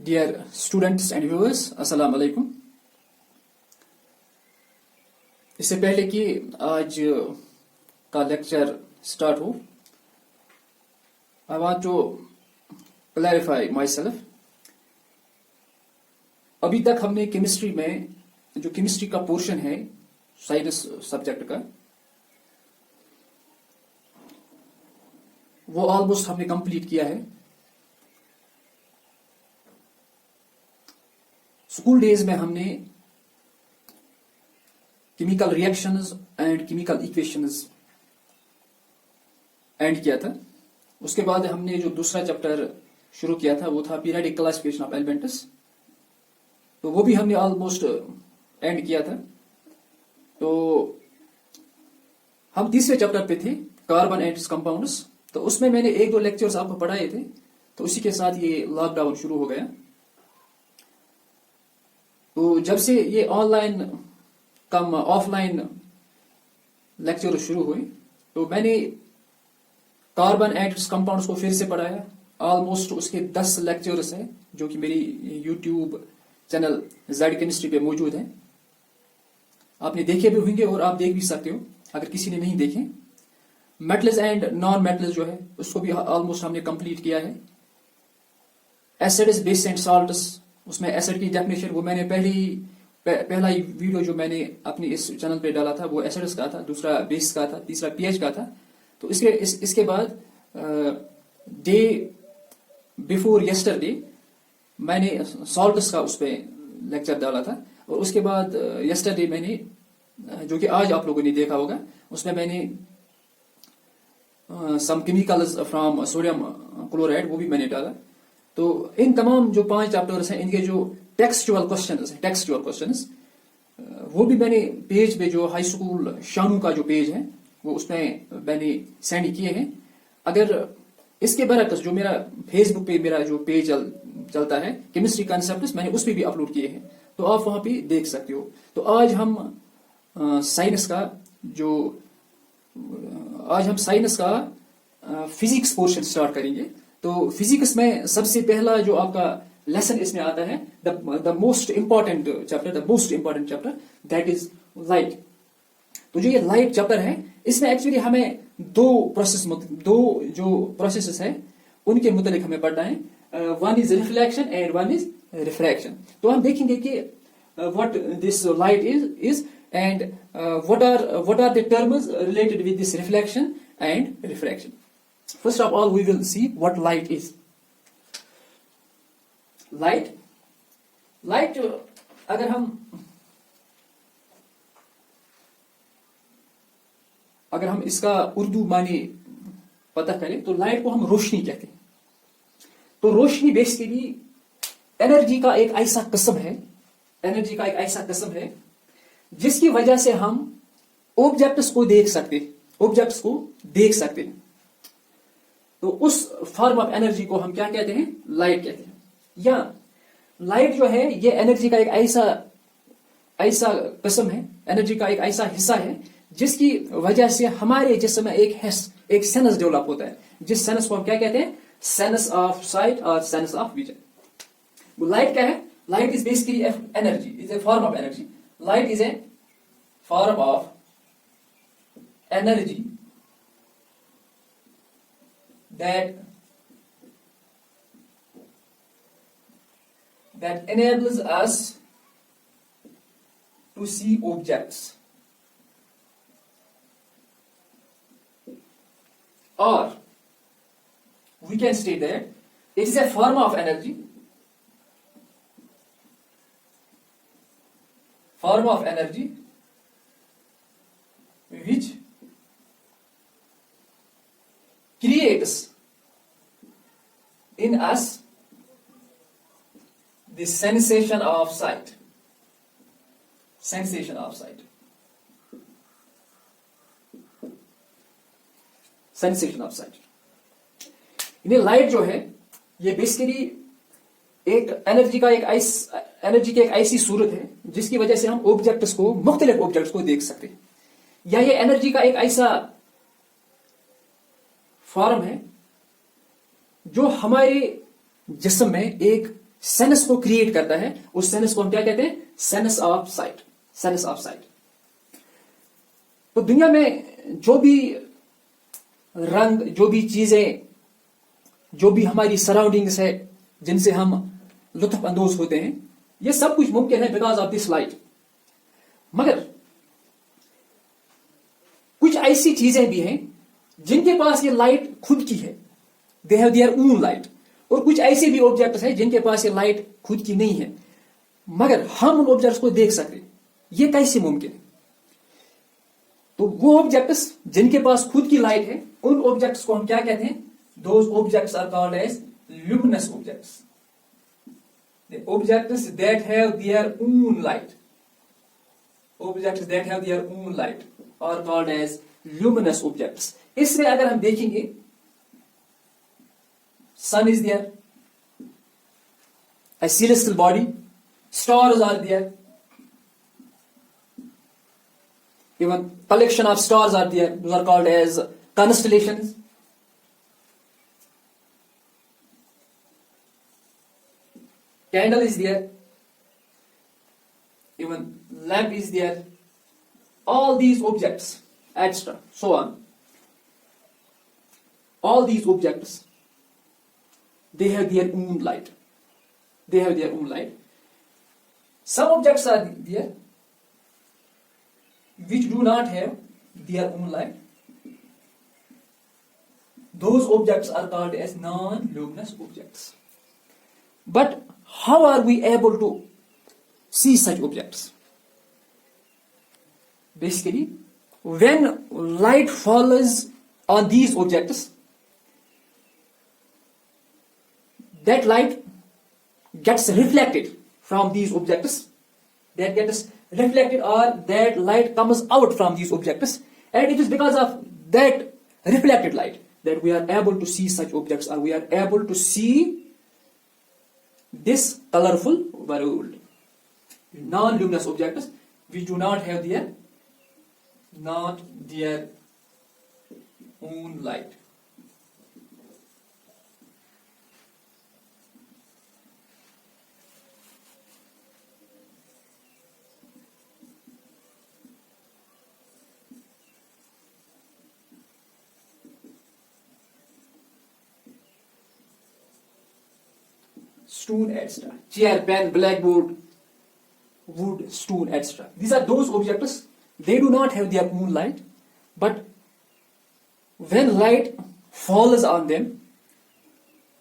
Dear students and viewers, अस्सलाम वालेकुम। इससे पहले कि आज का लेक्चर स्टार्ट हो, I want to clarify myself. अभी तक हमने केमिस्ट्री में जो केमिस्ट्री का पोर्शन है साइंस सब्जेक्ट का, वो ऑलमोस्ट हमने कंप्लीट किया है। स्कूल डेज में हमने chemical reactions and chemical equations and किया था। उसके बाद हमने जो दूसरा चैप्टर शुरू किया था वो था पीरियोडिक क्लासिफिकेशन ऑफ एलिमेंट्स, तो वो भी हमने ऑलमोस्ट एंड किया था। तो हम तीसरे चैप्टर पे थे, कार्बन एंड कंपाउंड्स। तो उसमें मैंने एक दो लेक्चर्स आपको पढ़ाए थे, तो उसी के साथ ये लॉकडाउन शुरू हो गया। तो जब से ये ऑनलाइन कम ऑफलाइन लेक्चर शुरू हुए, तो मैंने कार्बन एंड कंपाउंड्स को फिर से पढ़ाया। ऑलमोस्ट उसके 10 लेक्चर्स हैं जो कि मेरी यूट्यूब चैनल जेड केमिस्ट्री पे मौजूद है। आपने देखे भी होंगे और आप देख भी सकते हो अगर किसी ने नहीं देखे। मेटल्स एंड नॉन मेटल्स जो है उसको भी ऑलमोस्ट हमने कंप्लीट किया है। एसिड्स, बेस एंड सॉल्ट्स, उसमें एसिड की डेफिनेशन वो मैंने पहला ही वीडियो जो मैंने अपनी इस चैनल पे डाला था वो एसिड्स का था, दूसरा बेस का था, तीसरा पीएच का था। तो इसके बाद डे बिफोर यस्टरडे मैंने सॉल्ट्स का उस पर लेक्चर डाला था। और उसके बाद यस्टरडे मैंने, जो कि आज आप लोगों ने देखा होगा, उसमें मैंने some chemicals from sodium chloride वो भी मैंने डाला। तो इन तमाम जो 5 चैप्टर्स हैं, इनके जो टेक्सचुअल क्वेश्चंस वो भी मैंने पेज पे, जो हाई स्कूल शानू का जो पेज है वो उसमें मैंने सेंड किए हैं। अगर इसके बरक्स जो मेरा फेसबुक पे मेरा जो पेज चलता है केमिस्ट्री कॉन्सेप्ट्स, मैंने उस पर भी अपलोड किए हैं, तो आप वहां पे देख सकते हो। तो आज हम साइंस का फिजिक्स पोर्शन स्टार्ट करेंगे। तो फिजिक्स में सबसे पहला जो आपका लेसन इसमें आता है, the most important chapter, that is light. तो जो ये लाइट चैप्टर है, इसमें एक्चुअली हमें दो जो प्रोसेसेस है उनके मुतालिक हमें पढ़ना है। One is reflection and one is refraction. तो हम देखेंगे कि what this light is and what are the terms related with this reflection and refraction. First of all, we will see what light is. Light, अगर हम इसका उर्दू माने पता करें तो लाइट को हम रोशनी कहते हैं। तो रोशनी बेसिकली एनर्जी का एक ऐसा किस्म है जिसकी वजह से हम ऑब्जेक्ट्स को देख सकते हैं। तो उस फॉर्म ऑफ एनर्जी को हम क्या कहते हैं? लाइट कहते हैं। या लाइट जो है ये एनर्जी का एक ऐसा किस्म है, एनर्जी का एक ऐसा हिस्सा है जिसकी वजह से हमारे जिस्म में एक सेंस डेवलप होता है, जिस सेंस को हम क्या कहते हैं? सेंस ऑफ साइट और सेंस ऑफ विजन। वो लाइट क्या है? Light is basically energy, is a form of energy. Light is a form of energy that enables us to see objects, or we can state that it is a form of energy which creates in us the sensation of sight. ये light जो है ये basically एक energy की एक ऐसी सूरत है जिसकी वजह से हम मुख्तलिफ ऑब्जेक्ट्स को देख सकते हैं। या ये एनर्जी का एक ऐसा फॉर्म है जो हमारे जिस्म में एक सेंस को क्रिएट करता है, उस सेंस को हम क्या कहते हैं? Sense of site. Sense of site. तो दुनिया में जो भी रंग, जो भी चीजें, जो भी हमारी सराउंडिंग्स है जिनसे हम लुत्फ अंदोज होते हैं, ये सब कुछ मुमकिन है बिकॉज ऑफ दिस लाइट। मगर कुछ ऐसी चीजें भी हैं जिनके पास ये लाइट खुद की है, they have their own light. और कुछ ऐसे भी ऑब्जेक्ट्स हैं जिनके पास ये लाइट खुद की नहीं है, मगर हम उन ऑब्जेक्ट्स को देख सकते। ये कैसे मुमकिन है? तो वो ऑब्जेक्ट्स जिनके पास खुद की लाइट है, उन ऑब्जेक्ट्स को हम क्या कहते हैं? Those objects are called as luminous objects. The objects that have their own light, objects that have their own light are called as luminous objects. इसमें अगर हम देखेंगे, sun is there, a celestial body, stars are there, even collection of stars are there, those are called as constellations. Candle is there, even lamp is there, all these objects, etc. So on. All these objects, they have their own light. They have their own light. Some objects are there which do not have their own light. Those objects are called as non-luminous objects. But how are we able to see such objects? Basically, when light falls on these objects, that light gets reflected from these objects, that gets reflected, or that light comes out from these objects, and it is because of that reflected light that we are able to see such objects, or we are able to see this colorful world. Non-luminous objects which do not have their own light. Stone, etc. Chair, pen, blackboard, wood, stone, etc. These are those objects, they do not have their own light, but when light falls on them,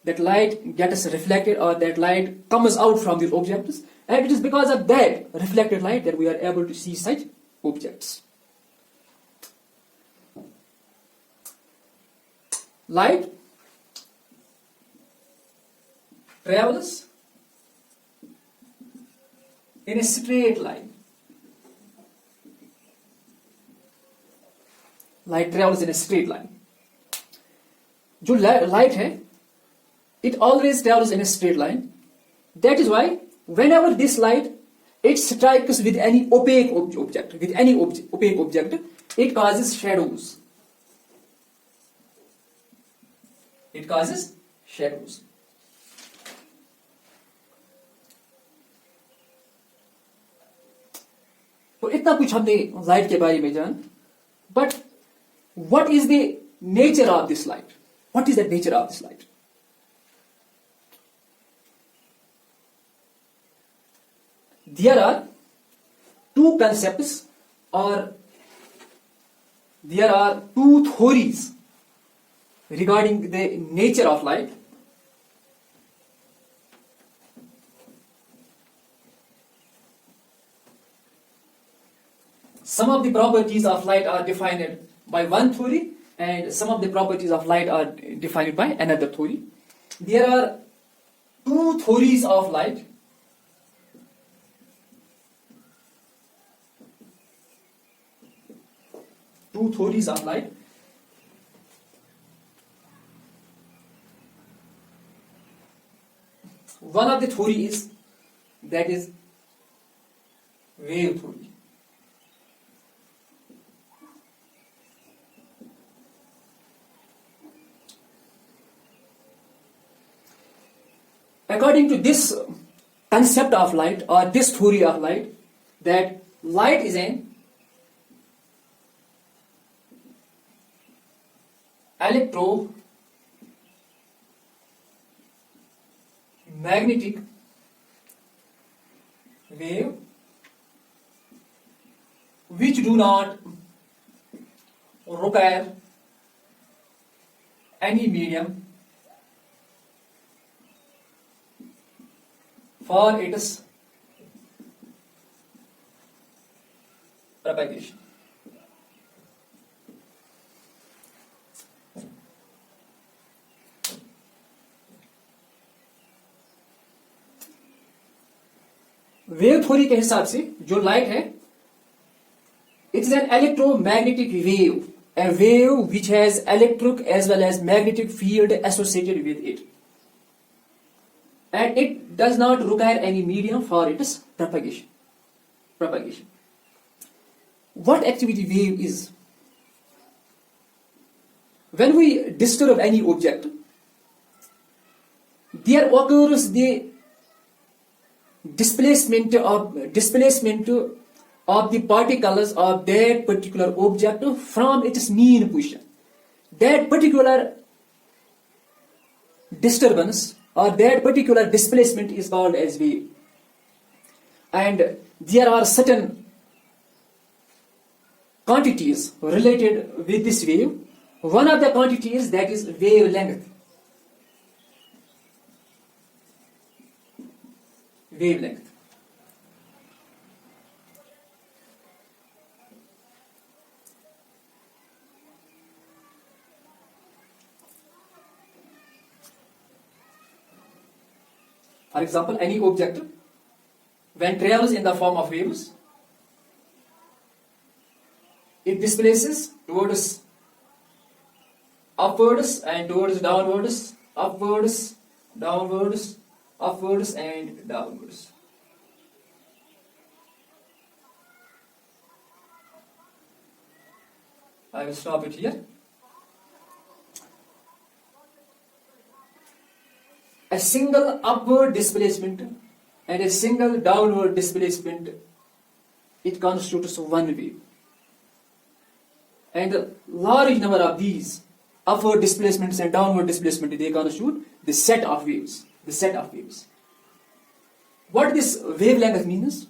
that light gets reflected, or that light comes out from these objects, and it is because of that reflected light that we are able to see such objects. Light travels in a straight line. Light travels in a straight line. जो light है, it always travels in a straight line. That is why whenever this light, it strikes with any opaque object, opaque object, it causes shadows. It causes shadows. तो इतना कुछ हमने light के बारे में जान, but what is the nature of this light? What is the nature of this light? There are two concepts, or there are two theories regarding the nature of light. Some of the properties of light are defined by one theory, and some of the properties of light are defined by another theory. There are two theories of light. Two theories of light. One of the theory is, that is wave theory. According to this concept of light or this theory of light, that light is an electromagnetic wave which do not require any medium for its propagation. Wave theory के हिसाब से जो light है, it is an electromagnetic wave, a wave which has electric as well as magnetic field associated with it, and it does not require any medium for its propagation. What activity wave is? When we disturb any object, there occurs the displacement of the particles of that particular object from its mean position. That particular disturbance or that particular displacement is called as wave. And there are certain quantities related with this wave. One of the quantities, that is wavelength. Wavelength. For example, any object, when travels in the form of waves, it displaces towards upwards and towards downwards, upwards, downwards, upwards and downwards. I will stop it here. A single upward displacement and a single downward displacement, it constitutes one wave. And a large number of these upward displacements and downward displacements, they constitute the set of waves. What this wavelength means?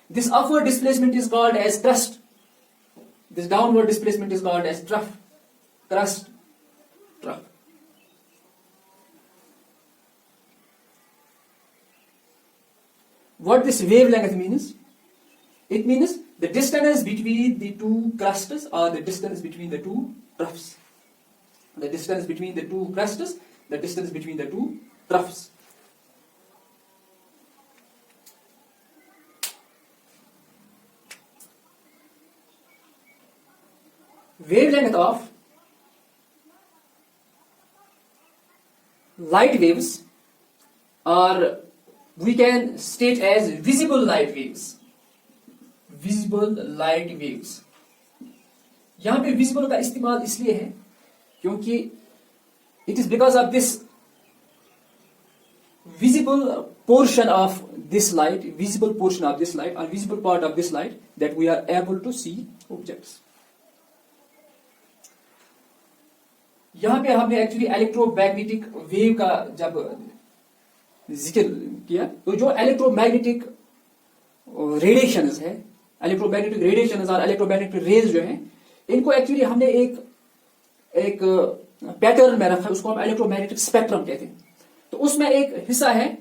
This upward displacement is called as thrust. This downward displacement is called as trough. Thrust, trough. What this wavelength means? It means the distance between the two crusts or the distance between the two troughs. The distance between the two crusts, the distance between the two troughs. Wavelength of light waves, or we can state as visible light waves. Visible light waves. यहाँ पे visible का इस्तेमाल इसलिए है क्योंकि it is because of this visible portion of this light, or visible part of this light, that we are able to see objects. यहाँ पे हमने एक्चुअली इलेक्ट्रोमैग्नेटिक वेव का जब जिक्र किया, तो जो इलेक्ट्रोमैग्नेटिक रेडिएशंस है, इलेक्ट्रोमैग्नेटिक रेडिएशंस और इलेक्ट्रोमैग्नेटिक रेज जो है, इनको एक्चुअली हमने एक पैटर्न में रखा, उसको हम इलेक्ट्रोमैग्नेटिक स्पेक्ट्रम कहते हैं. तो उसमें एक हिस्सा है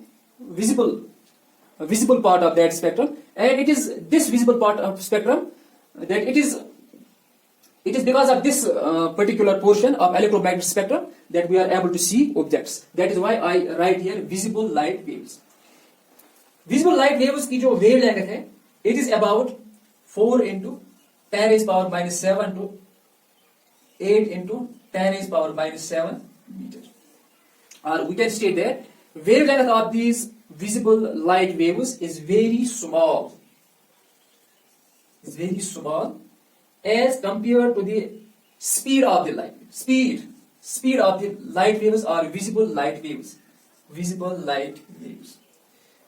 visible part of that spectrum, and it is this visible part of spectrum that it is because of this particular portion of electromagnetic spectrum that we are able to see objects. That is why I write here visible light waves. Visible light waves की जो wavelength है, it is about 4 into 10 raised power minus 7 to 8 into 10 raised power minus 7 meter. Or we can state that wavelength of these visible light waves is very small. It's very small as compared to the speed of the light. Speed of the light waves are visible light waves. Visible light waves.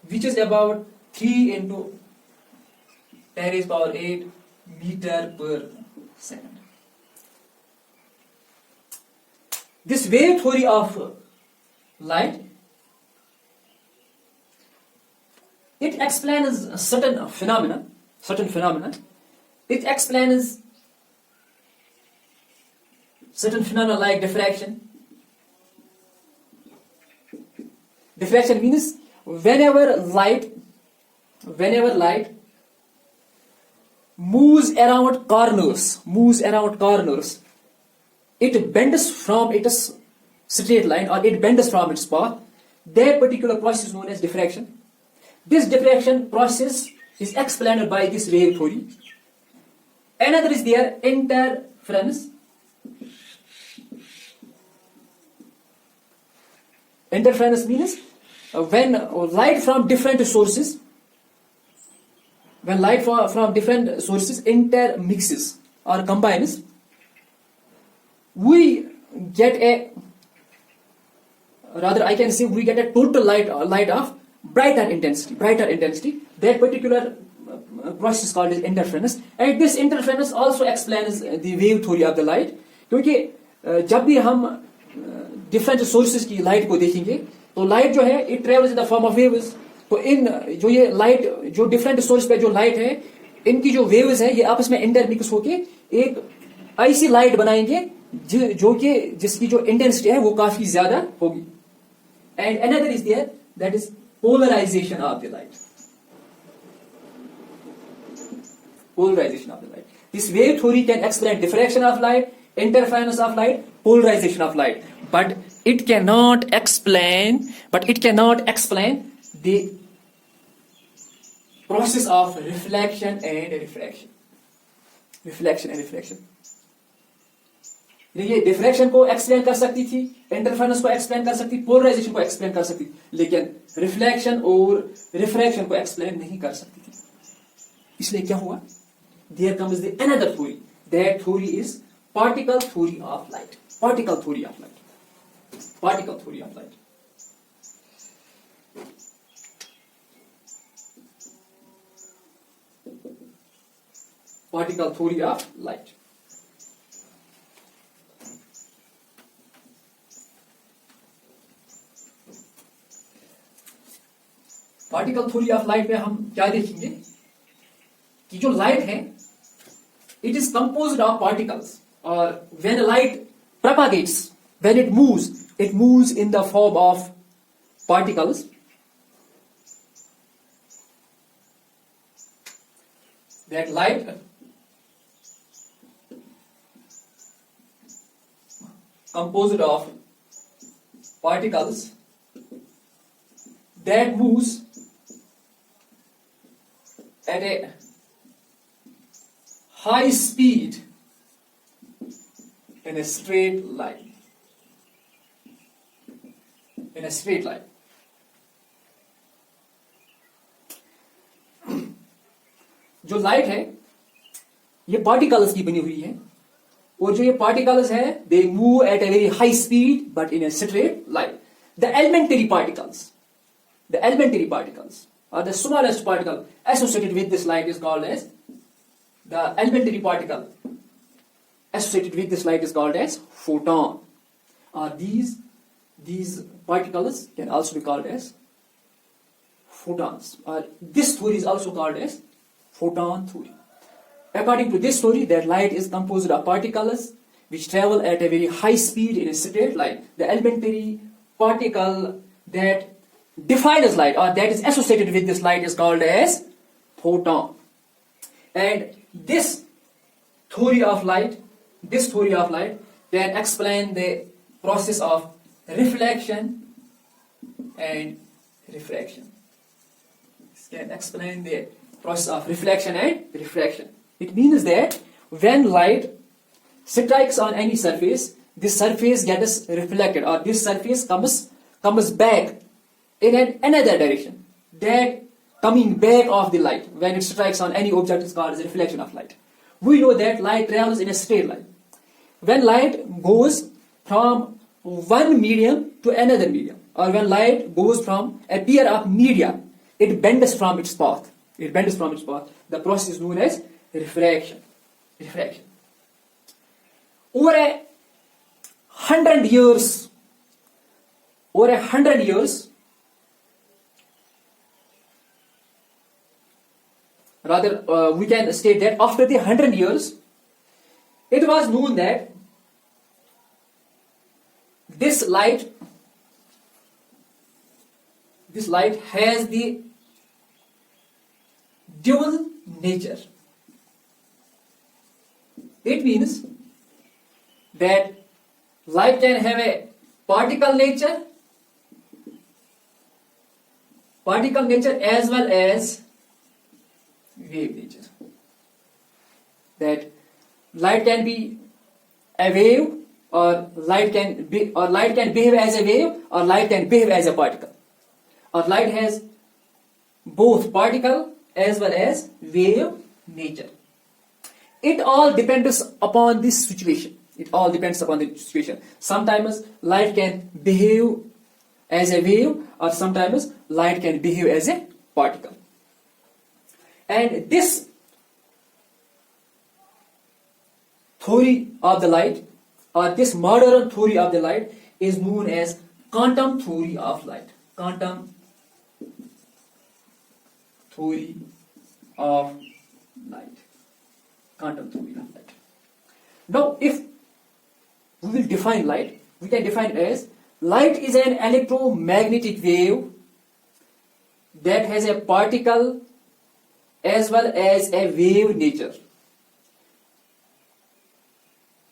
which is about 3 into 10 raised power 8 meter per second. This wave theory of light, it explains certain phenomena. It explains certain phenomena like diffraction. Diffraction means whenever light moves around corners, it bends from its straight line, or it bends from its path. That particular process is known as diffraction. This diffraction process is explained by this wave theory. Another is there interference. Interference means when light from different sources intermixes or combines, we get a total light of brighter intensity. That particular process is called as interference, and this interference also explains the wave theory of the light. क्योंकि जब भी हम different sources की light को देखेंगे तो light जो है it travels in the form of waves. तो इन जो ये लाइट जो डिफरेंट सोर्स पे जो लाइट है, इनकी जो वेव्स है ये आपस में इंटरमिक्स होके एक ऐसी लाइट बनाएंगे जो कि जिसकी जो इंटेंसिटी है वो काफी ज्यादा होगी. And another is there, that is polarization of the light. Polarization of the light. This wave theory can explain diffraction of light, interference of light, polarization of light, but it cannot explain the process of reflection and refraction. ये diffraction को explain कर सकती थी, interference को explain कर सकती, polarisation को explain कर सकती, लेकिन रिफ्लेक्शन और रिफ्रैक्शन को एक्सप्लेन नहीं कर सकती थी. इसलिए क्या हुआ? There comes the another theory. That theory is particle theory of light. Particle theory of light. Particle theory of light. Particle theory of light. Particle theory of light में हम क्या देखेंगे कि जो लाइट है it is composed of particles, or when light propagates, when it moves in the form of particles. That light composed of particles that moves at a high speed in a straight line. जो light है ये particles की बनी हुई है, और जो ये पार्टिकल्स है they move at a very high speed but in a straight line. The elementary particles or the smallest particle associated with this light is called as the elementary particle associated with this light is called as photon. Or these particles can also be called as photons. Or this theory is also called as photon theory. According to this theory, that light is composed of particles which travel at a very high speed in a straight line. The elementary particle that defines light, or that is associated with this light, is called as photon. And this theory of light can explain the process of reflection and refraction. This can explain the process of reflection and refraction. It means that when light strikes on any surface, this surface gets reflected, or this surface comes back in another direction. That coming back of the light when it strikes on any object is called as reflection of light. We know that light travels in a straight line. When light goes from one medium to another medium, or when light goes from a pair of media, it bends from its path. It bends from its path. The process is known as refraction. Refraction. Over 100 years, rather, we can state that after the 100 years, it was known that this light has the dual nature. It means that light can have a particle nature as well as wave nature. That light can be a wave, or light can behave as a wave, or light can behave as a particle. Or light has both particle as well as wave nature. It all depends upon this situation. Sometimes light can behave as a wave, or sometimes light can behave as a particle. And this theory of the light, or this modern theory of the light, is known as quantum theory of light. Quantum theory of light. Quantum theory of light. Now, if we will define light, we can define it as light is an electromagnetic wave that has a particle as well as a wave nature,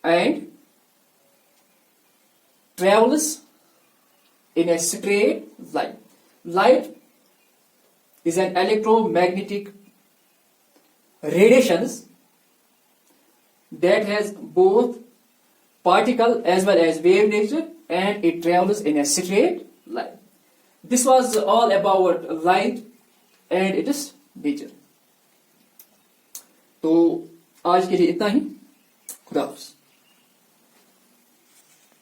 and travels in a straight line. Light is an electromagnetic radiations that has both particle as well as wave nature, and it travels in a straight line. This was all about light and its nature. तो आज के लिए इतना ही. खुदा हाफ़िज़.